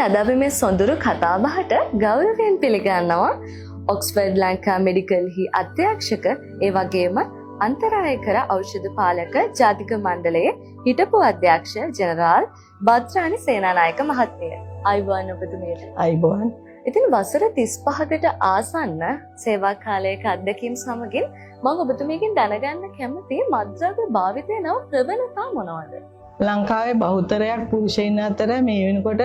අද අපි මේ සොඳුරු කතාබහට ගෞරවයෙන් පිළිගන්නවා ඔක්ස්ෆර්ඩ් ලංකා මෙඩිකල්හි අධ්‍යක්ෂක ඒ වගේම අන්තරායකර ඖෂධ පාලක ජාතික මණ්ඩලයේ හිටපු අධ්‍යක්ෂ ජෙනරාල් බද්රානි සේනානායක මහත්මිය. අයිබෝන් ඔබතුමියට. අයිබෝන්. ඉතින් වසර 35කට ආසන්න සේවා කාලයක අත්දැකීම් සමගින් මම ඔබතුමියකින් දැනගන්න කැමති මත්ද්‍රව්‍ය භාවිතය නව ප්‍රවණතා මොනවද? ලංකාවේ බහුතරයක් පුරුෂයන් අතර මේ වෙනකොට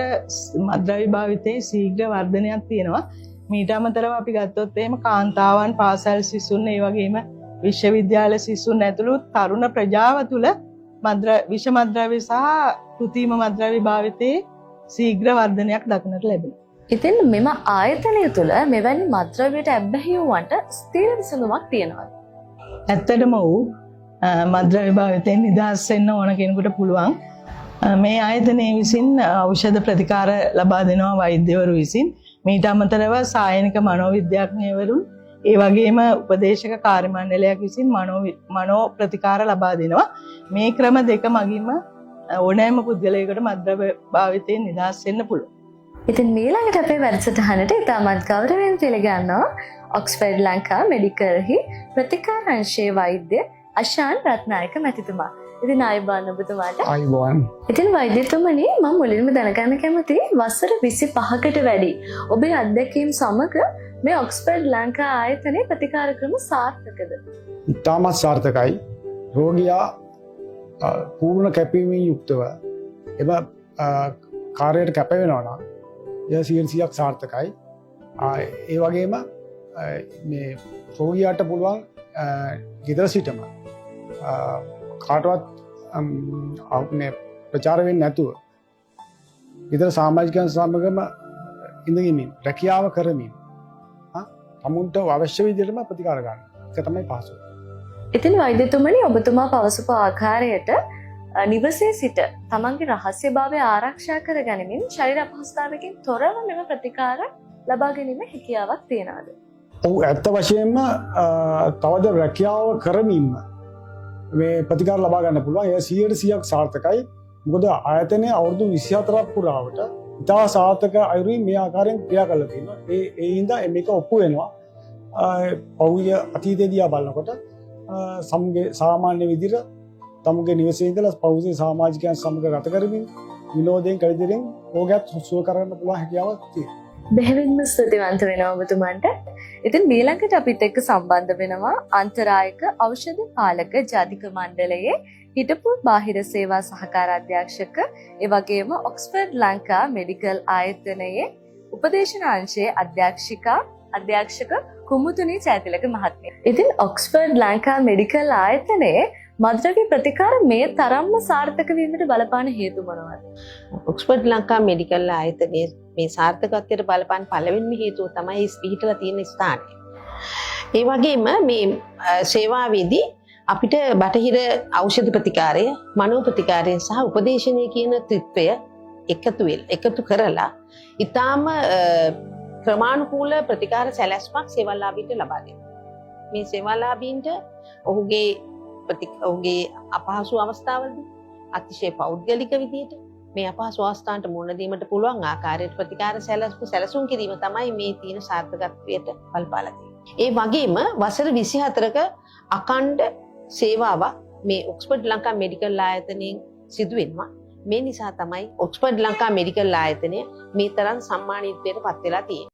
මත්ද්‍රව්‍ය භාවිතයේ ශීඝ්‍ර වර්ධනයක් තියෙනවා. මීට අමතරව අපි ගත්තොත් එහෙම කාන්තාවන්, පාසල් සිසුන්, ඒ වගේම විශ්වවිද්‍යාල සිසුන් ඇතුළු තරුණ ප්‍රජාව තුළ විෂ මත්ද්‍රව්‍ය සහ කෘත්‍රිම මත්ද්‍රව්‍ය භාවිතයේ ශීඝ්‍ර වර්ධනයක් දක්නට ලැබෙනවා. ඉතින් මෙම ආයතනය තුළ මෙවැනි මත්ද්‍රව්‍යයට ඇබ්බැහි වූවන්ට ස්ථීර විසඳුමක් තියෙනවා. ඇත්තටම වූ මත්ද්‍රව්‍ය භාවිතයෙන් නිදහස් වෙන්න ඕන කෙනෙකුට පුළුවන්. මේ ආයතනයේ විසින් ඖෂධ ප්‍රතිකාර ලබා දෙනවා වෛද්‍යවරු විසින්. මීට අමතරව සායනික මනෝවිද්‍යාඥයවරුන් ඒ වගේම උපදේශක කාර්ය මණ්ඩලයක් විසින් මනෝ ප්‍රතිකාර ලබා දෙනවා. මේ ක්‍රම දෙක මගින්ම ඕනෑම පුද්ගලයෙකුට මත්ද්‍රව්‍ය භාවිතයෙන් නිදහස් වෙන්න පුළුවන්. ඉතින් ඊළඟට අපේ වැඩසටහනට ඉතාමත් ගෞරවයෙන් පිළිගන්නවා ඔක්ස්ෆර්ඩ් ලංකා මෙඩිකල්හි ප්‍රතිකාර අංශයේ වෛද්‍ය අශාන් රත්නායක මැතිතුමා. ඉතින් ආයුබෝවන් ඔබතුමාට. ආයුබෝවන්. ඉතින් වෛද්‍යතුමනි මම මුලින්ම දැනගන්න කැමතියි වසර 25කට වැඩි ඔබේ අත්දැකීම් සමග මේ ඔක්ස්ෆර්ඩ් ලංකා ආයතනයේ ප්‍රතිකාර ක්‍රම සාර්ථකද? ඉතාමත් සාර්ථකයි. රෝගියා පූර්ණ කැපීමෙන් යුක්තව එම කාර්යයට කැප වෙනවා නම් එය 100%ක් සාර්ථකයි. ඒ වගේම මේ රෝගියාට පුළුවන් ගෙදර සිටම කාටවත් ප්‍රචාර වෙන්නේ නැතුව ගෙදර සමාජිකයන් සමගම ඉඳගෙන රැකියාව කරමින් තමුන්ට අවශ්‍ය විදිහටම ප්‍රතිකාර ගන්න. ඒක තමයි පහසු. ඉතින් වෛද්‍යතුමනි ඔබතුමා පවසපු ආකාරයට නිවසේ සිට තමන්ගේ රහස්‍යභාවය ආරක්ෂා කර ගැනීමෙන් ශරීර අපහසුතාවයකින් තොරව මෙම ප්‍රතිකාර ලබා ගැනීම හැකියාවක් තියනවාද? ඔව්, ඇත්ත වශයෙන්ම තවද රැකියාව කරමින්ම මේ ප්‍රතිකාර ලබා ගන්න පුළුවන්. ඒ 100%ක් සාර්ථකයි. මොකද ආයතනයේ අවුරුදු 24ක් පුරාවට ඉතා සාර්ථක අයුරින් මේ ආකාරයෙන් ක්‍රියා කරලා තියෙනවා. ඒ හින්දා මේක ඔප්පු වෙනවා. පෞද්ගලික අතීතයේදී බලනකොට සාමාන්‍ය විදිහට තමුගේ නිවසේ ඉඳලා පෞද්ගලික සමාජිකයන් සමග ගත කරමින් විනෝදයෙන් කලිදෙරින් රෝගයක් සුව කරගන්න පුළුවන් හැකියාවක් තියෙනවා. බෙහෙවින්ම ස්තුතිවන්ත වෙනවා ඔබතුමන්ට. ඉතින් ඊළඟට අපිත් එක්ක සම්බන්ධ වෙනවා අන්තරායක ඖෂධ පාලක ජාතික මණ්ඩලයේ හිටපු බාහිර සේවා සහකාර අධ්‍යක්ෂක ඒ වගේම ඔක්ස්ෆර්ඩ් ලංකා මෙඩිකල් ආයතනයේ උපදේශන අංශයේ අධ්‍යක්ෂක කුමුතුනි චෛතිලක මහත්මිය. ඉතින් ඔක්ස්ෆර්ඩ් ලංකා මෙඩිකල් ආයතනයේ මත්ද්‍රව්‍ය ප්‍රතිකාර මේ තරම්ම සාර්ථක වීමට බලපාන හේතු මොනවාද? ඔක්ස්ෆර්ඩ් ලංකා මෙඩිකල් ආයතනයේ මේ සාර්ථකත්වයට බලපාන පළවෙනිම හේතුව තමයි පිහිටලා තියෙන ස්ථානය. ඒ වගේම මේ සේවාවේදී අපිට බටහිර ඖෂධ ප්‍රතිකාරය, මනෝ ප්‍රතිකාරය සහ උපදේශනය කියන ත්‍රිත්වය එකතු කරලා ඊටාම ක්‍රමානුකූල ප්‍රතිකාර සැලැස්මක් සේවාලාභීන්ට ලබා දෙනවා. මේ සේවාලාභීන්ට ඔහුගේ අපහසු අවස්ථාවලදී අතිශය පෞද්ගලික විදියට මේ අපහසු අවස්ථාන්ට මුහුණ දීමට පුළුවන් ආකාරයට ප්‍රතිකාර සැලසුම් කිරීම තමයි මේ තියෙන සාර්ථකත්වයට බලපාලා තියෙන්නේ. ඒ වගේම වසර 24ක අඛණ්ඩ සේවාවක් මේ ඔක්ස්ෆර්ඩ් ලංකා මෙඩිකල් ආයතනයෙන් සිදු වෙනවා. මේ නිසා තමයි ඔක්ස්ෆර්ඩ් ලංකා මෙඩිකල් ආයතනය මේ තරම් සම්මානිතයට පත් වෙලා තියෙන්නේ.